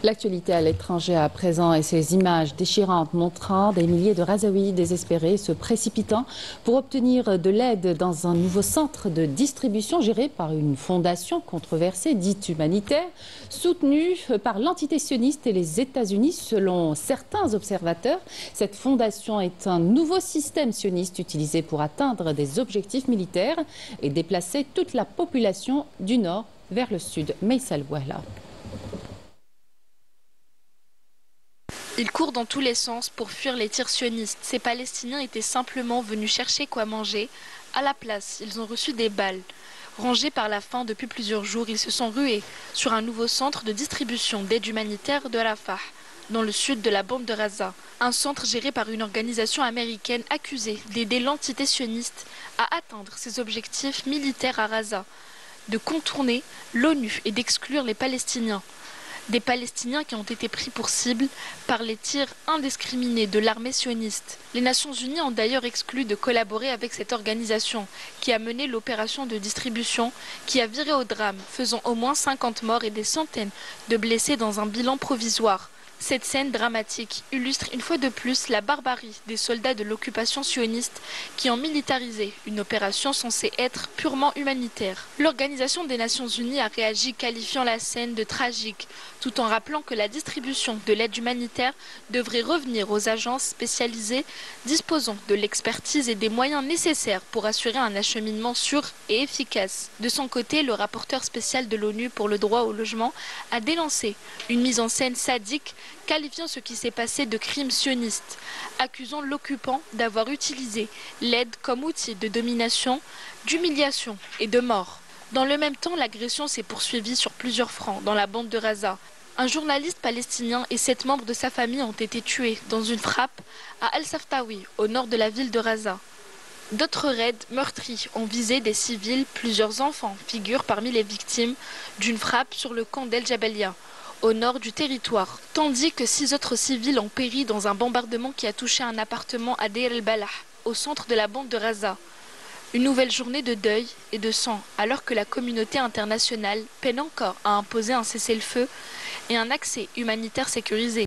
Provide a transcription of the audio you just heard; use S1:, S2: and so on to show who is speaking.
S1: L'actualité à l'étranger à présent et ces images déchirantes montrant des milliers de Razaouis désespérés se précipitant pour obtenir de l'aide dans un nouveau centre de distribution géré par une fondation controversée dite humanitaire, soutenue par l'entité sioniste et les États-Unis. Selon certains observateurs, cette fondation est un nouveau système sioniste utilisé pour atteindre des objectifs militaires et déplacer toute la population du nord vers le sud. Meissal Wahla.
S2: Ils courent dans tous les sens pour fuir les tirs sionistes. Ces Palestiniens étaient simplement venus chercher quoi manger. À la place, ils ont reçu des balles. Rangés par la faim depuis plusieurs jours, ils se sont rués sur un nouveau centre de distribution d'aide humanitaire de Rafah, dans le sud de la bande de Gaza. Un centre géré par une organisation américaine accusée d'aider l'entité sioniste à atteindre ses objectifs militaires à Gaza, de contourner l'ONU et d'exclure les Palestiniens. Des Palestiniens qui ont été pris pour cible par les tirs indiscriminés de l'armée sioniste. Les Nations Unies ont d'ailleurs exclu de collaborer avec cette organisation qui a mené l'opération de distribution qui a viré au drame, faisant au moins 50 morts et des centaines de blessés dans un bilan provisoire. Cette scène dramatique illustre une fois de plus la barbarie des soldats de l'occupation sioniste qui ont militarisé une opération censée être purement humanitaire. L'Organisation des Nations Unies a réagi qualifiant la scène de tragique, tout en rappelant que la distribution de l'aide humanitaire devrait revenir aux agences spécialisées disposant de l'expertise et des moyens nécessaires pour assurer un acheminement sûr et efficace. De son côté, le rapporteur spécial de l'ONU pour le droit au logement a dénoncé une mise en scène sadique qualifiant ce qui s'est passé de crime sioniste, accusant l'occupant d'avoir utilisé l'aide comme outil de domination, d'humiliation et de mort. Dans le même temps, l'agression s'est poursuivie sur plusieurs fronts dans la bande de Gaza. Un journaliste palestinien et 7 membres de sa famille ont été tués dans une frappe à Al-Saftawi, au nord de la ville de Gaza. D'autres raids meurtriers ont visé des civils, plusieurs enfants figurent parmi les victimes d'une frappe sur le camp d'El Jabalia, au nord du territoire, tandis que 6 autres civils ont péri dans un bombardement qui a touché un appartement à Deir el-Balah, au centre de la bande de Gaza. Une nouvelle journée de deuil et de sang, alors que la communauté internationale peine encore à imposer un cessez-le-feu et un accès humanitaire sécurisé.